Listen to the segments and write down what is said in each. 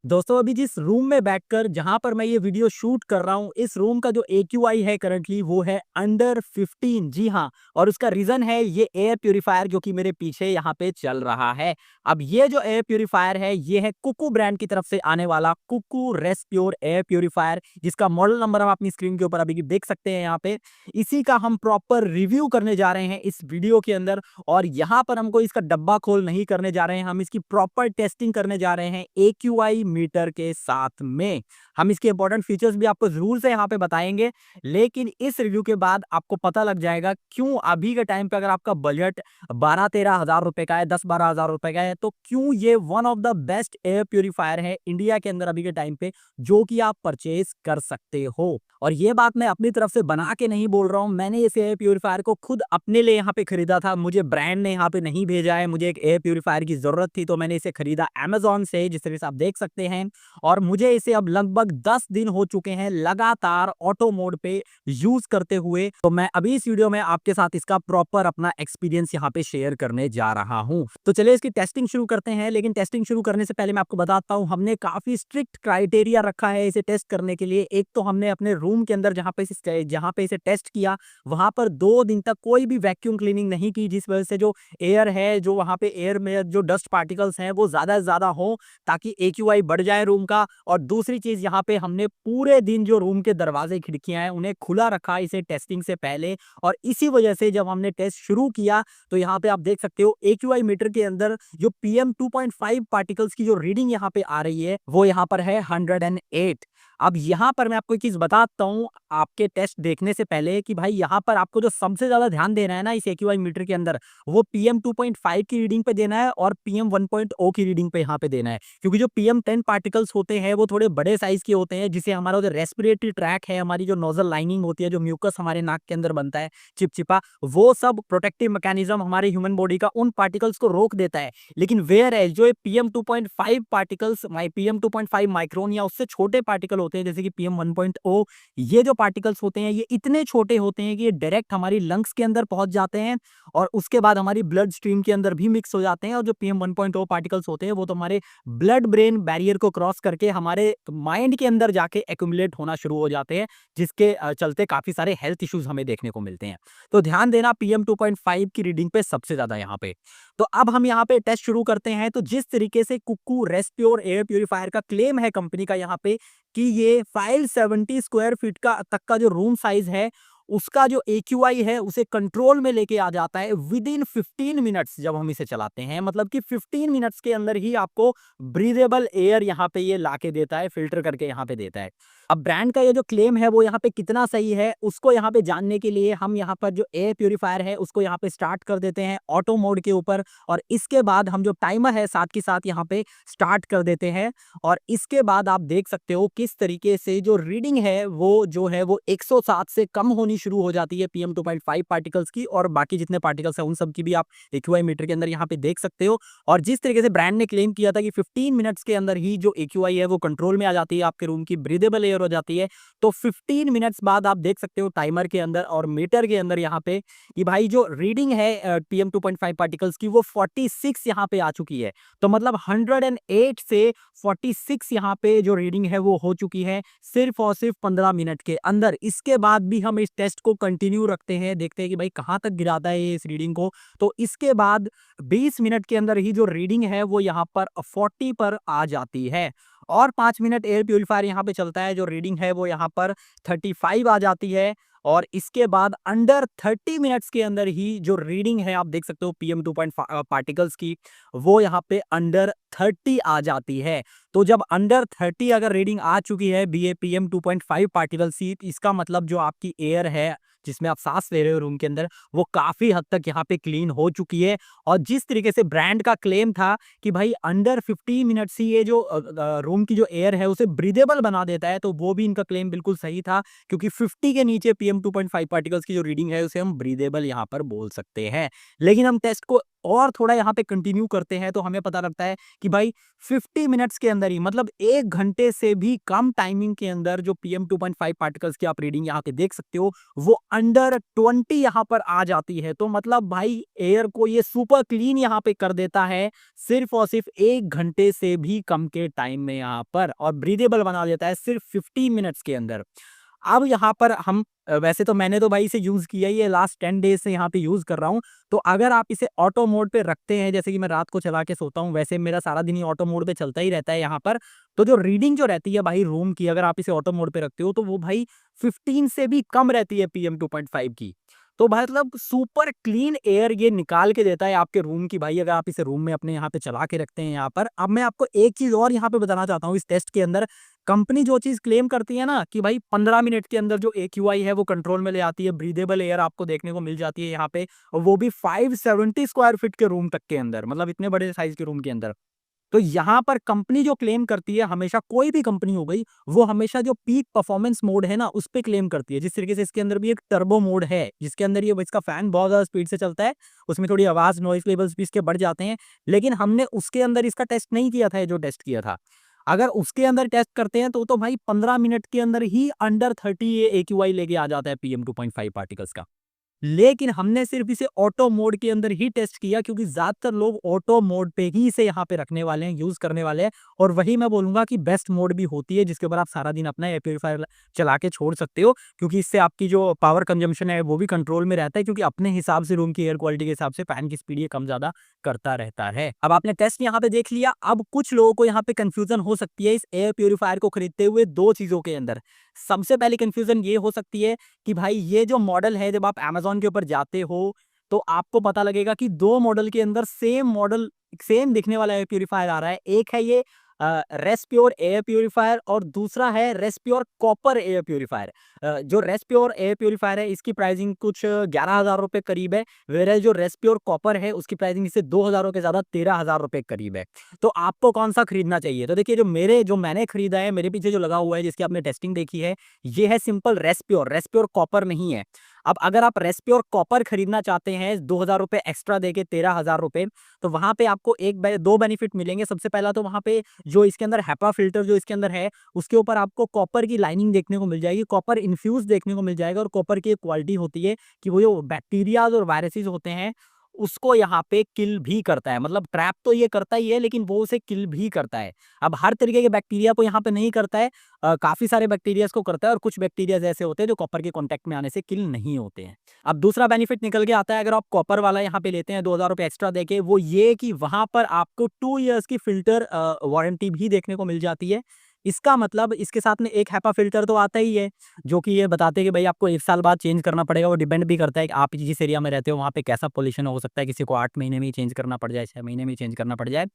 दोस्तों अभी जिस रूम में बैठकर जहां पर मैं ये वीडियो शूट कर रहा हूं, इस रूम का जो AQI है करंटली वो है अंडर 15। जी हाँ। और उसका रीजन है ये एयर प्यूरिफायर जो कि मेरे पीछे यहाँ पे चल रहा है। अब ये जो एयर प्यूरिफायर है ये है कुकू ब्रांड की तरफ से आने वाला कुकू रेस्प्योर एयर प्यूरिफायर, जिसका मॉडल नंबर हम अपनी स्क्रीन के ऊपर अभी देख सकते हैं यहाँ पे। इसी का हम प्रॉपर रिव्यू करने जा रहे हैं इस वीडियो के अंदर। और यहाँ पर हमको इसका डब्बा खोल नहीं करने जा रहे हैं, हम इसकी प्रॉपर टेस्टिंग करने जा रहे हैं AQI मीटर के साथ में। हम इसके इंपॉर्टेंट फीचर्स भी आपको जरूर से यहाँ पे बताएंगे, लेकिन इस रिव्यू के बाद आपको पता लग जाएगा क्यों अभी के टाइम पे अगर आपका बजट 12-13 हजार रुपए का है, 10-12 हजार रुपए का है, तो क्यों ये one of the best air purifier है इंडिया के अंदर अभी के टाइम पे जो कि आप परचेज कर सकते हो। और ये बात मैं अपनी तरफ से बना के नहीं बोल रहा हूं, मैंने इस एयर प्यूरिफायर को खुद अपने लिए यहाँ पे खरीदा था। मुझे ब्रांड ने यहाँ पे नहीं भेजा है, मुझे एक एयर प्यूरिफायर की जरूरत थी तो मैंने इसे खरीदा Amazon से, जिस तरह से आप देख सकते हैं। और मुझे इसे अब लगभग 10 दिन हो चुके हैं लगातार ऑटो मोड पे यूज करते हुए। तो मैं अभी इस वीडियो में आपके साथ इसका प्रॉपर अपना एक्सपीरियंस यहाँ पे शेयर करने जा रहा हूँ। तो चलिए इसकी टेस्टिंग शुरू करते हैं, लेकिन टेस्टिंग शुरू करने से पहले मैं आपको बताता हूँ हमने काफी स्ट्रिक्ट क्राइटेरिया रखा है इसे टेस्ट करने के लिए। एक तो हमने अपने रूम के अंदर जहाँ पे इसे टेस्ट किया वहां पर 2 दिन तक कोई भी वैक्यूम क्लीनिंग नहीं की, जिस वजह से जो एयर है, जो वहां पे एयर में जो डस्ट पार्टिकल्स हैं वो ज्यादा से ज्यादा हो, ताकि AQI बढ़ जाए रूम का। और दूसरी चीज यहाँ पे हमने पूरे दिन जो रूम के दरवाजे खिड़कियां हैं उन्हें खुला रखा इसे टेस्टिंग से पहले। और इसी वजह से जब हमने टेस्ट शुरू किया तो यहाँ पे आप देख सकते हो AQI मीटर के अंदर जो PM2.5 पार्टिकल्स की जो रीडिंग यहाँ पे आ रही है वो यहाँ पर है 108। अब यहाँ पर मैं आपको एक चीज बताता हूँ आपके टेस्ट देखने से पहले कि भाई यहाँ पर आपको जो सबसे ज्यादा ध्यान देना है ना इस AQI मीटर के अंदर, वो PM2.5 की रीडिंग पे देना है और PM1.0 की रीडिंग पे यहाँ पे देना है। क्योंकि जो PM10 पार्टिकल्स होते हैं वो थोड़े बड़े साइज के होते हैं, जिसे हमारा जो रेस्पिरेटरी ट्रैक है, हमारी जो नोजल लाइनिंग होती है, जो म्यूकस हमारे नाक के अंदर बनता है चिपचिपा, वो सब प्रोटेक्टिव मैकेनिज्म हमारे ह्यूमन बॉडी का उन पार्टिकल्स को रोक देता है। लेकिन वेयर है जो PM2.5 पार्टिकल्स, PM2.5 माइक्रोन या उससे छोटे पार्टिकल होते हैं जैसे कि PM1.0, ये जो पार्टिकल्स होते हैं ये इतने छोटे होते हैं कि ये डायरेक्ट हमारी लंग्स के अंदर पहुंच जाते हैं और उसके बाद हमारी ब्लड स्ट्रीम के अंदर भी मिक्स हो जाते हैं। और जो PM1.0 पार्टिकल्स होते हैं वो तो हमारे ब्लड ब्रेन बैरियर को क्रॉस करके हमारे माइंड के अंदर जाके एक्यूमुलेट होना शुरू हो जाते हैं, जिसके चलते काफी सारे हेल्थ इश्यूज हमें देखने को मिलते हैं। तो ध्यान देना PM2.5 की रीडिंग पे सबसे ज्यादा यहाँ पे। तो अब हम यहाँ पे टेस्ट शुरू करते हैं। तो जिस तरीके से कुकू रेस्प्योर एयर प्यूरिफायर का क्लेम है कंपनी का यहाँ पे कि ये 570 स्क्वायर फीट का तक का जो रूम साइज है उसका जो AQI है उसे कंट्रोल में लेके आ जाता है विद इन 15 मिनट्स। जब हम इसे चलाते हैं मतलब कि 15 मिनट्स के अंदर ही आपको ब्रीदेबल एयर यहाँ पे ये लाके देता है, फिल्टर करके यहाँ पे देता है। अब ब्रांड का ये जो क्लेम है वो यहाँ पे कितना सही है उसको यहाँ पे जानने के लिए हम यहाँ पर जो एयर प्यूरिफायर है उसको यहाँ पे स्टार्ट कर देते हैं ऑटो मोड के ऊपर। और इसके बाद हम जो टाइमर है साथ के साथ यहाँ पे स्टार्ट कर देते हैं। और इसके बाद आप देख सकते हो किस तरीके से जो रीडिंग है वो जो है वो 107 से कम होनी शुरू हो जाती है PM2.5 पार्टिकल्स की। और बाकी जितने पार्टिकल्स हैं उन सब की भी आप AQI मीटर के अंदर यहाँ पे देख सकते हो। और जिस तरीके से ब्रांड ने क्लेम किया था कि 15 मिनट्स के अंदर ही जो AQI है वो कंट्रोल में आ जाती है, आपके रूम की ब्रीदेबल एयर हो जाती है, तो 15 मिनट्स बाद आप देख सकते हो टाइमर के अंदर और मीटर के अंदर यहाँ पे कि भाई जो रीडिंग है PM2.5 पार्टिकल्स की वो 46 यहाँ पे आ चुकी है। तो मतलब 108 से 46 यहाँ पे जो रीडिंग है वो हो चुकी है सिर्फ और सिर्फ 15 मिनट के अंदर। इसके बाद भी हम इस टेस्ट को कंटिन्यू रखते हैं, देखते हैं कि भाई कहाँ तक गिराता है ये इस रीडिंग को। तो इसके बाद 20 मिनट के अंदर ही जो रीडिंग है वो यहाँ पर 40 पर आ जाती है। और 5 मिनट एयर प्यूरिफायर यहाँ पे चलता है, जो रीडिंग है वो यहाँ पर 35 आ जाती है। और इसके बाद अंडर 30 मिनट्स के अंदर ही जो रीडिंग है आप देख सकते हो PM2.5 पार्टिकल्स की, वो यहाँ पे अंडर 30 आ जाती है। तो जब अंडर 30 अगर रीडिंग आ चुकी है PM2.5 पार्टिकल्स की, इसका मतलब जो आपकी एयर है जिसमें आप सांस ले रहे हो रूम के अंदर वो काफी हद तक यहाँ पे क्लीन हो चुकी है। और जिस तरीके से ब्रांड का क्लेम था कि भाई अंडर 15 मिनट्स ही ये जो रूम की जो एयर है उसे ब्रीदेबल बना देता है, तो वो भी इनका क्लेम बिल्कुल सही था। क्योंकि 50 के नीचे PM2.5 पार्टिकल्स की जो रीडिंग है उसे हम ब्रीदेबल यहाँ पर बोल सकते हैं। लेकिन हम टेस्ट को और थोड़ा यहाँ पे कंटिन्यू करते हैं तो हमें पता लगता है कि भाई 50 मिनट्स के अंदर ही, मतलब 1 घंटे से भी कम टाइमिंग के अंदर जो PM 2.5 पार्टिकल्स की आप रीडिंग यहाँ पे देख सकते हो वो अंडर 20 यहाँ पर आ जाती है। तो मतलब भाई एयर को ये सुपर क्लीन यहाँ पे कर देता है सिर्फ और सिर्फ 1 घंटे से भी कम के टाइम में यहाँ पर, और ब्रीदेबल बना देता है सिर्फ 50 मिनट्स के अंदर। अब यहाँ पर हम वैसे तो मैंने तो भाई इसे यूज़ किया ही है, लास्ट 10 डेज़ से यहाँ पे यूज़ कर रहा हूँ। तो अगर आप इसे ऑटो मोड पे रखते हैं, जैसे कि मैं रात को चला के सोता हूँ, वैसे मेरा सारा दिन ही ऑटो मोड पे चलता ही रहता है यहाँ पर। तो जो रीडिंग जो रहती है भाई रूम की, अगर आप इसे ऑटो मोड पे रखते हो तो वो भाई 15 से भी कम रहती है PM 2.5 की। तो भाई मतलब सुपर क्लीन एयर ये निकाल के देता है आपके रूम की भाई, अगर आप इसे रूम में अपने यहाँ पे चला के रखते हैं यहाँ पर। अब मैं आपको एक चीज़ और यहाँ पे बताना चाहता हूँ इस टेस्ट के अंदर। कंपनी जो चीज़ क्लेम करती है ना कि भाई 15 मिनट के अंदर जो AQI है वो कंट्रोल में ले आती है, ब्रीदेबल एयर आपको देखने को मिल जाती है यहाँ पे, और वो भी 570 स्क्वायर फीट के रूम तक के अंदर, मतलब इतने बड़े साइज के रूम के अंदर। तो यहाँ पर कंपनी जो क्लेम करती है, हमेशा कोई भी कंपनी हो गई, वो हमेशा जो पीक परफॉर्मेंस मोड है ना उस पे क्लेम करती है। जिस तरीके से इसके अंदर भी एक टर्बो मोड है जिसके अंदर ये इसका फैन बहुत ज्यादा स्पीड से चलता है, उसमें थोड़ी आवाज नॉइस लेवल्स भी इसके बढ़ जाते हैं। लेकिन हमने उसके अंदर इसका टेस्ट नहीं किया था, ये जो टेस्ट किया था। अगर उसके अंदर टेस्ट करते हैं तो भाई 15 मिनट के अंदर ही अंडर 30 ये AQI लेके आ जाता है PM 2.5 पार्टिकल्स का। लेकिन हमने सिर्फ इसे ऑटो मोड के अंदर ही टेस्ट किया, क्योंकि ज्यादातर लोग ऑटो मोड पे ही इसे यहाँ पे रखने वाले हैं, यूज करने वाले हैं। और वही मैं बोलूंगा कि बेस्ट मोड भी होती है, जिसके ऊपर आप सारा दिन अपना एयर प्योरीफायर चला के छोड़ सकते हो, क्योंकि इससे आपकी जो पावर कंजम्पशन है वो भी कंट्रोल में रहता है, क्योंकि अपने हिसाब से रूम की एयर क्वालिटी के हिसाब से फैन की स्पीड ये कम ज्यादा करता रहता है। अब आपने टेस्ट यहाँ पे देख लिया। अब कुछ लोगों को यहाँ पे कंफ्यूजन हो सकती है इस एयर प्योरीफायर को खरीदते हुए दो चीजों के अंदर। सबसे पहले कंफ्यूजन ये हो सकती है कि भाई ये जो मॉडल है, जब आप Amazon के ऊपर जाते हो तो आपको पता लगेगा कि दो मॉडल के अंदर सेम मॉडल, सेम दिखने वाला एयर प्यूरीफायर आ रहा है। एक है ये रेस्प्योर एयर प्यूरीफायर और दूसरा है रेस्प्योर कॉपर एयर प्यूरीफायर। जो रेस्प्योर एयर प्यूरीफायर है इसकी प्राइसिंग कुछ 11,000 रुपए करीब है, वेयर जो रेस्प्योर कॉपर है उसकी प्राइसिंग इससे 2,000 के ज्यादा 13,000 रुपए करीब है। तो आपको कौन सा खरीदना चाहिए? तो देखिए, जो मैंने खरीदा है, मेरे पीछे जो लगा हुआ है जिसकी आपने टेस्टिंग देखी है, ये है सिंपल रेस्प्योर, रेस्प्योर कॉपर नहीं है। अब अगर आप रेस्प्योर कॉपर खरीदना चाहते हैं 2,000 रुपए एक्स्ट्रा देके 13,000 रुपए, तो वहां पे आपको दो बेनिफिट मिलेंगे। सबसे पहला तो वहां पे जो इसके अंदर हैपा फिल्टर जो इसके अंदर है उसके ऊपर आपको कॉपर की लाइनिंग देखने को मिल जाएगी, कॉपर इन्फ्यूज देखने को मिल जाएगा। और कॉपर की एक क्वालिटी होती है कि वो जो बैक्टीरियाज और वायरसेस होते हैं उसको यहाँ पे किल भी करता है, मतलब ट्रैप तो ये करता ही है लेकिन वो उसे किल भी करता है। अब हर तरीके के बैक्टीरिया को यहाँ पे नहीं करता है, काफी सारे बैक्टीरिया को करता है, और कुछ बैक्टीरिया ऐसे होते हैं जो कॉपर के कांटेक्ट में आने से किल नहीं होते हैं। अब दूसरा बेनिफिट निकल के आता है अगर आप कॉपर वाला यहाँ पे लेते हैं 2,000 रुपए एक्स्ट्रा देके, वो ये कि वहां पर आपको 2 इयर्स की फिल्टर वारंटी भी देखने को मिल जाती है। इसका मतलब इसके साथ में एक हैपा फिल्टर तो आता ही है, जो कि ये बताते हैं कि भाई आपको 1 साल बाद चेंज करना पड़ेगा। वो डिपेंड भी करता है कि आप जिस एरिया में रहते हो वहाँ पे कैसा पॉल्यूशन हो सकता है, किसी को 8 महीने में ही चेंज करना पड़ जाए, 6 महीने में ही चेंज करना पड़ जाए।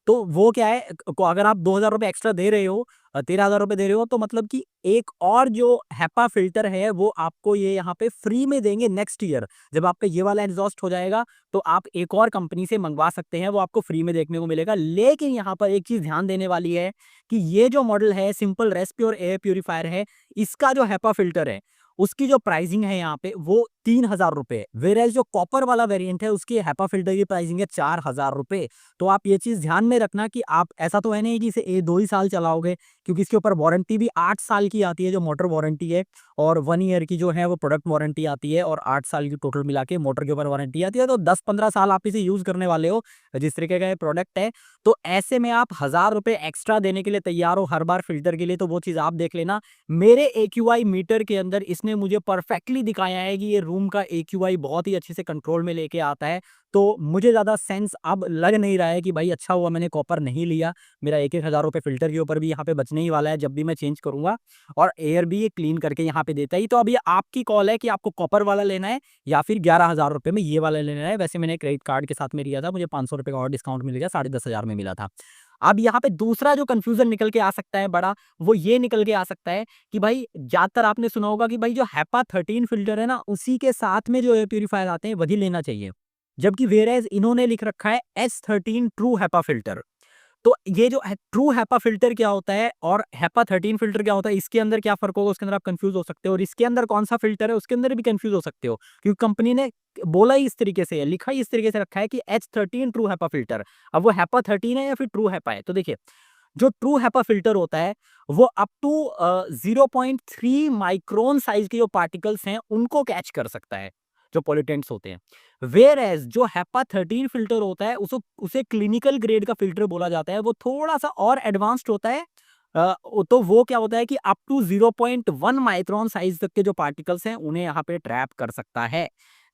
तो वो क्या है, अगर आप 2,000 रुपए एक्स्ट्रा दे रहे हो, 13,000 रुपए दे रहे हो, तो मतलब कि एक और जो हैपा फिल्टर है वो आपको ये यहाँ पे फ्री में देंगे नेक्स्ट ईयर। जब आपका ये वाला एग्जॉस्ट हो जाएगा तो आप एक और कंपनी से मंगवा सकते हैं, वो आपको फ्री में देखने को मिलेगा। लेकिन यहाँ पर एक चीज ध्यान देने वाली है कि ये जो मॉडल है सिंपल रेस्प्योर एयर प्यूरीफायर है, इसका जो हैपा फिल्टर है उसकी जो प्राइसिंग है यहाँ पे वो 3,000 रुपए, वेरेज जो कॉपर वाला वेरिएंट है उसकी हैपा फिल्टर की प्राइसिंग है 4,000 रुपए। तो आप ये चीज ध्यान में रखना कि आप ऐसा तो है नहीं कि इसे 2 ही साल चलाओगे, क्योंकि इसके ऊपर वारंटी भी 8 साल की आती है जो मोटर वारंटी है, और 1 ईयर की जो है वो प्रोडक्ट वारंटी आती है, और 8 साल की टोटल मिला के मोटर के ऊपर वारंटी आती है। तो 10-15 साल आप इसे यूज करने वाले हो जिस तरीके का ये प्रोडक्ट है। तो ऐसे में आप 1,000 रुपए एक्स्ट्रा देने के लिए तैयार हो हर बार फिल्टर के लिए, तो वो चीज आप देख लेना। मेरे AQI मीटर के अंदर इसने मुझे परफेक्टली दिखाया है कि ये रूम का AQI बहुत ही अच्छे से कंट्रोल में लेके आता है। तो मुझे ज़्यादा सेंस अब लग नहीं रहा है कि भाई अच्छा हुआ मैंने कॉपर नहीं लिया, मेरा 1-1 हज़ार रुपए फिल्टर के ऊपर भी यहाँ पे बचने ही वाला है जब भी मैं चेंज करूंगा, और एयर भी ये क्लीन करके यहाँ पे देता ही। तो अब ये आपकी कॉल है कि आपको कॉपर वाला लेना है या फिर 11,000 रुपए में ये वाला लेना है। वैसे मैंने क्रेडिट कार्ड के साथ में लिया था, मुझे 500 रुपए का और डिस्काउंट मिल गया, 10,500 में मिला था। अब यहाँ पे दूसरा जो कंफ्यूजन निकल के आ सकता है बड़ा, वो ये निकल के आ सकता है कि भाई ज्यादातर आपने सुना होगा कि भाई जो हैपा 13 फिल्टर है ना उसी के साथ में जो एयर प्यूरीफायर आते हैं वही लेना चाहिए, जबकि वेरेज इन्होंने लिख रखा है S13 ट्रू हैपा फिल्टर। तो ये जो ट्रू हैपा फिल्टर क्या होता है और हैपा 13 फिल्टर क्या होता है, इसके अंदर क्या फर्क होगा उसके अंदर आप कंफ्यूज हो सकते हो, और इसके अंदर कौन सा फिल्टर है उसके अंदर भी कंफ्यूज हो सकते हो, क्योंकि कंपनी ने बोला ही इस तरीके से है, लिखा ही इस तरीके से रखा है कि H13 ट्रू HEPA फिल्टर। अब वो HEPA 13 है या फिर ट्रू HEPA है? तो देखिए, जो ट्रू HEPA फिल्टर होता है वो अप टू 0.3 माइक्रोन साइज के जो पार्टिकल्स हैं उनको कैच कर सकता है, जो पॉल्यूटेंट्स होते हैं। वेयर एज जो HEPA 13 फिल्टर होता है उसे क्लिनिकल ग्रेड का फिल्टर बोला जाता है, वो थोड़ा सा और एडवांस्ड होता है। तो वो क्या होता है कि अप टू 0.1 माइक्रोन साइज तक के जो पार्टिकल्स हैं उन्हें यहाँ पे ट्रैप कर सकता है।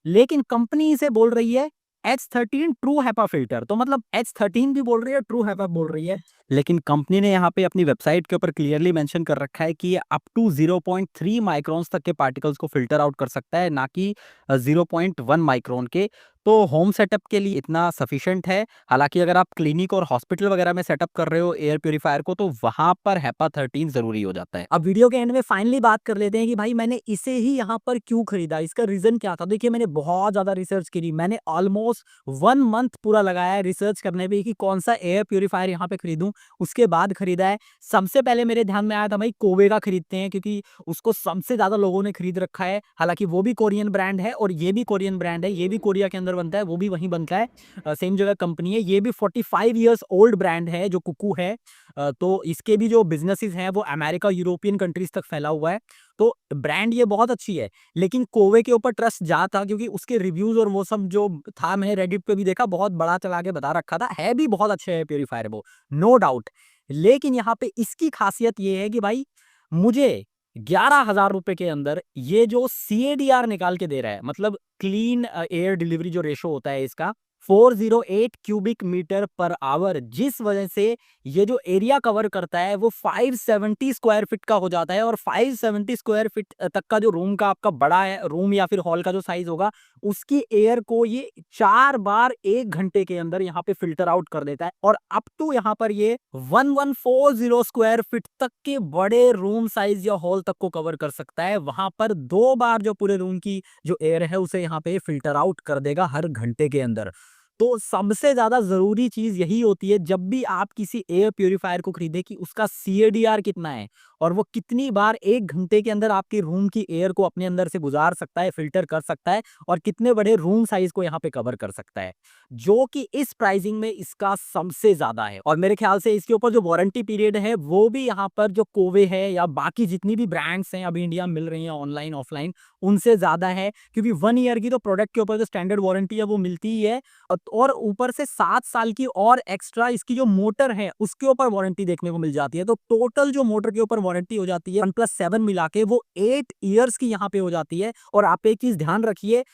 लेकिन कंपनी इसे बोल रही है H13 ट्रू HEPA फिल्टर, तो मतलब H13 भी बोल रही है, ट्रू HEPA बोल रही है। लेकिन कंपनी ने यहाँ पे अपनी वेबसाइट के ऊपर क्लियरली मेंशन कर रखा है कि ये अप टू 0.3 माइक्रोन्स तक के पार्टिकल्स को फिल्टर आउट कर सकता है, ना कि 0.1 माइक्रोन के। तो होम सेटअप के लिए इतना सफिशिएंट है। हालांकि अगर आप क्लिनिक और हॉस्पिटल वगैरह में सेटअप कर रहे हो एयर प्यूरीफायर को, तो वहां पर HEPA 13 जरूरी हो जाता है। अब वीडियो के एंड में फाइनली बात कर लेते हैं कि भाई मैंने इसे ही यहाँ पर क्यों खरीदा, इसका रीजन क्या था। देखिए, मैंने बहुत ज्यादा रिसर्च करी, मैंने ऑलमोस्ट 1 मंथ पूरा लगाया है रिसर्च करने पे कि कौन सा एयर प्यूरीफायर यहाँ पे खरीदूं। उसके बाद खरीदा है। सबसे पहले मेरे ध्यान में आया था भाई कोवे का खरीदते हैं, क्योंकि उसको सबसे ज्यादा लोगों ने खरीद रखा है। हालांकि वो भी कोरियन ब्रांड है और ये भी कोरियन ब्रांड है, ये भी कोरिया के अंदर बनता है, वो भी वहीं बनता है, सेम जगह कंपनी है। ये भी 45 ईयर्स ओल्ड ब्रांड है जो कुकू है। तो इसके भी जो बिजनेसेस हैं वो अमेरिका, यूरोपियन कंट्रीज तक फैला हुआ है। तो ब्रांड ये बहुत अच्छी है। लेकिन कोवे के ऊपर ट्रस्ट जा था क्योंकि उसके रिव्यूज और वो सब जो था, मैंने रेडिट पे भी देखा, बहुत बड़ा चला के बता रखा था, है भी बहुत अच्छे है प्यूरीफायर वो, नो डाउट। लेकिन यहाँ पे इसकी खासियत ये है कि भाई मुझे 11,000 रुपए के अंदर ये जो CADR निकाल के दे रहा है, मतलब क्लीन एयर डिलीवरी जो रेशो होता है इसका, 408 क्यूबिक मीटर पर आवर, जिस वजह से ये जो एरिया कवर करता है वो 570 स्क्वायर फीट का हो जाता है। और 570 स्क्वायर फीट तक का जो रूम का आपका बड़ा है, रूम या फिर हॉल का जो साइज होगा, उसकी एयर को ये 4 बार 1 घंटे के अंदर यहाँ पे फिल्टर आउट कर देता है। और अप टू यहाँ पर ये 1140 स्क्वायर फीट तक के बड़े रूम साइज या हॉल तक को कवर कर सकता है। वहां पर 2 बार जो पूरे रूम की जो एयर है उसे यहाँ पे फिल्टर आउट कर देगा हर घंटे के अंदर। तो सबसे ज्यादा जरूरी चीज यही होती है जब भी आप किसी एयर प्यूरिफायर को खरीदे, कि उसका CADR कितना है और वो कितनी बार 1 घंटे के अंदर आपके रूम की एयर को अपने अंदर से गुजार सकता है, फिल्टर कर सकता है, और कितने बड़े रूम साइज को यहाँ पे कवर कर सकता है, जो कि इस प्राइसिंग में इसका सबसे ज्यादा है। और मेरे ख्याल से इसके ऊपर जो वारंटी पीरियड है वो भी यहाँ पर जो कोवे है या बाकी जितनी भी ब्रांड्स हैं अभी इंडिया में मिल रही हैं ऑनलाइन ऑफलाइन, उनसे ज्यादा है। क्योंकि 1 ईयर की तो प्रोडक्ट के ऊपर जो स्टैंडर्ड वारंटी है वो मिलती ही है, और ऊपर से 7 साल की और एक्स्ट्रा इसकी जो मोटर है उसके ऊपर वारंटी देखने को मिल जाती है। तो टोटल जो मोटर के ऊपर वारंटी हो जाती है 1+7 मिला के वो 8 इयर्स की यहाँ पे हो जाती है। और आप एक चीज ध्यान रखिए,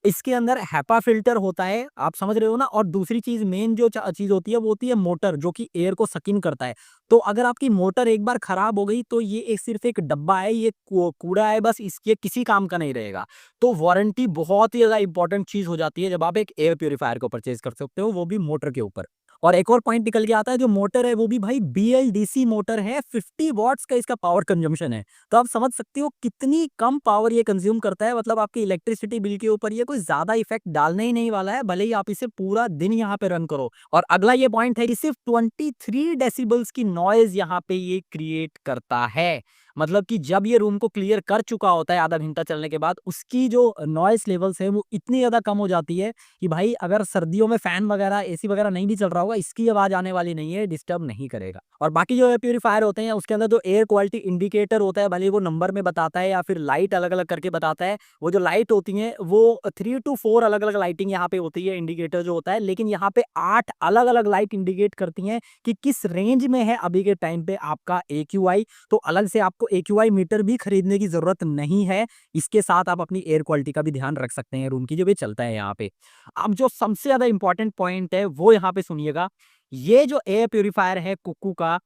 इसके अंदर HEPA फिल्टर होता है, आप समझ रहे हो ना। और दूसरी चीज, मेन जो चीज होती है वो होती है मोटर, जो कि एयर को सकिन करता है। तो अगर आपकी मोटर एक बार खराब हो गई तो ये सिर्फ एक डब्बा है, ये कूड़ा है बस, इसके किसी काम का नहीं रहेगा। तो वारंटी बहुत ही ज्यादा इंपॉर्टेंट चीज हो जाती है जब आप एक एयर प्यूरिफायर को परचेज कर सकते हो, वो भी मोटर के ऊपर। और एक और पॉइंट निकल के आता है, जो मोटर है वो भी भाई BLDC मोटर है, 50 वॉट्स का इसका पावर कंजम्पशन है। तो आप समझ सकते हो कितनी कम पावर ये कंज्यूम करता है। मतलब आपकी इलेक्ट्रिसिटी बिल के ऊपर ये कोई ज्यादा इफेक्ट डालने ही नहीं वाला है, भले ही आप इसे पूरा दिन यहाँ पे रन करो। और अगला ये पॉइंट है कि सिर्फ 23 डेसिबल्स की नॉइज यहाँ पे ये क्रिएट करता है। मतलब कि जब ये रूम को क्लियर कर चुका होता है आधा घंटा चलने के बाद, उसकी जो नॉइस लेवल्स है वो इतनी ज्यादा कम हो जाती है कि भाई अगर सर्दियों में फैन वगैरह, AC वगैरह नहीं भी चल रहा होगा, इसकी आवाज आने वाली नहीं है, डिस्टर्ब नहीं करेगा। और बाकी जो एयर प्यूरीफायर होते हैं उसके अंदर जो एयर क्वालिटी इंडिकेटर होता है, भले वो नंबर में बताता है या फिर लाइट अलग अलग करके बताता है, वो जो लाइट होती है वो 3 to 4 अलग अलग लाइटिंग यहाँ पे होती है, इंडिकेटर जो होता है। लेकिन यहाँ पे 8 अलग अलग लाइट इंडिकेट करती हैं कि किस रेंज में है अभी के टाइम पे आपका AQI। तो अलग से आपको AQI मीटर भी खरीदने की जरूरत नहीं है। इसके साथ आप अपनी एयर क्वालिटी का भी ध्यान रख सकते हैं रूम की, जो भी चलता है यहाँ पे। अब जो सबसे ज्यादा इंपॉर्टेंट पॉइंट है वो यहाँ पे सुनिएगा, ये जो एयर प्यूरिफायर है कुकू का,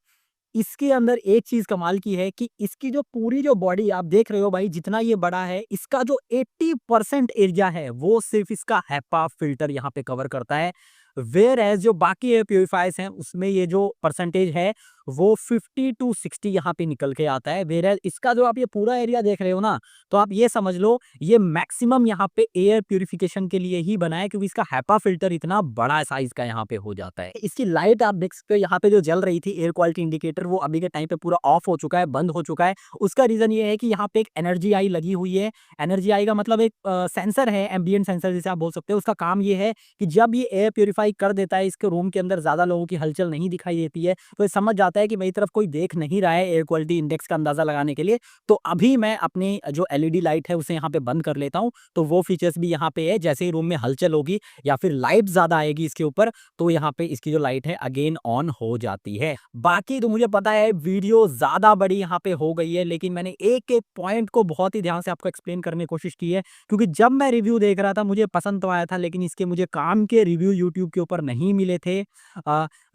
इसके अंदर एक चीज कमाल की है कि इसकी जो पूरी जो बॉडी आप देख रहे हो भाई, जितना ये बड़ा है, इसका जो 80% एरिया है वो सिर्फ इसका HEPA फिल्टर यहाँ पे कवर करता है। वेयर एज जो बाकी एयर प्यूरिफायर्स हैं उसमें ये जो परसेंटेज है वो 50 टू 60 यहाँ पे निकल के आता है। वेयर इसका जो आप ये पूरा एरिया देख रहे हो ना, तो आप ये समझ लो ये मैक्सिमम यहाँ पे एयर प्यूरिफिकेशन के लिए ही बना है, क्योंकि इसका हैपा फिल्टर इतना बड़ा साइज का यहाँ पे हो जाता है। इसकी लाइट आप देख सकते हो यहाँ पे जो जल रही थी एयर क्वालिटी इंडिकेटर, वो अभी के टाइम पे पूरा ऑफ हो चुका है, बंद हो चुका है। उसका रीजन ये है कि यहाँ पे एक एनर्जी आई लगी हुई है। एनर्जी आई का मतलब एक सेंसर है, एम्बिएंट सेंसर जिसे आप बोल सकते हो। उसका काम ये है कि जब ये एयर प्यूरिफाई कर देता है, इसके रूम के अंदर ज्यादा लोगों की हलचल नहीं दिखाई देती है, तो ये समझ जाता है कि मेरी तरफ कोई देख नहीं रहा है एयर क्वालिटी इंडेक्स का अंदाजा लगाने के लिए। तो अभी मैं अपनी जो एलईडी लाइट है उसे यहाँ पे बंद कर लेता हूँ, तो वो फीचर्स भी यहाँ पे है। जैसे ही रूम में हलचल होगी या फिर लाइट ज्यादा आएगी इसके ऊपर, तो यहाँ पे इसकी जो लाइट है अगेन ऑन हो जाती है। बाकी तो मुझे पता है वीडियो ज्यादा बड़ी यहाँ पे हो गई है, लेकिन मैंने एक एक पॉइंट को बहुत ही ध्यान से आपको एक्सप्लेन करने की कोशिश की है, क्योंकि जब मैं रिव्यू देख रहा था मुझे पसंद तो आया था, लेकिन इसके मुझे काम के रिव्यू यूट्यूब के ऊपर नहीं मिले थे।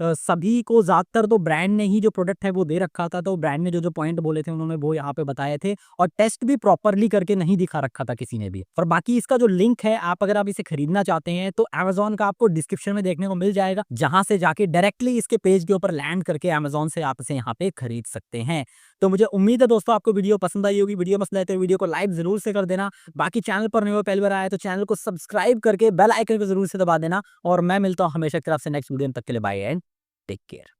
सभी को ज्यादातर तो ब्रांड ने ही जो प्रोडक्ट है वो दे रखा था, तो ब्रांड ने जो जो पॉइंट बोले थे उन्होंने वो यहाँ पे बताए थे, और टेस्ट भी प्रॉपरली करके नहीं दिखा रखा था किसी ने भी। और बाकी इसका जो लिंक है, आप अगर आप इसे खरीदना चाहते हैं तो Amazon का आपको डिस्क्रिप्शन में देखने को मिल जाएगा, जहां से जाके डायरेक्टली इसके पेज के ऊपर लैंड करके Amazon से आप इसे यहाँ पे खरीद सकते हैं। तो मुझे उम्मीद है दोस्तों आपको वीडियो पसंद आई होगी। वीडियो पसंद आए तो वीडियो को लाइक जरूर से कर देना। बाकी चैनल पर नए हो, पहली बार आया तो चैनल को सब्सक्राइब करके बेल आइकन को जरूर से दबा देना। और मैं मिलता हूँ हमेशा की तरफ से नेक्स्ट वीडियो, तक के लिए बाय एंड टेक केयर।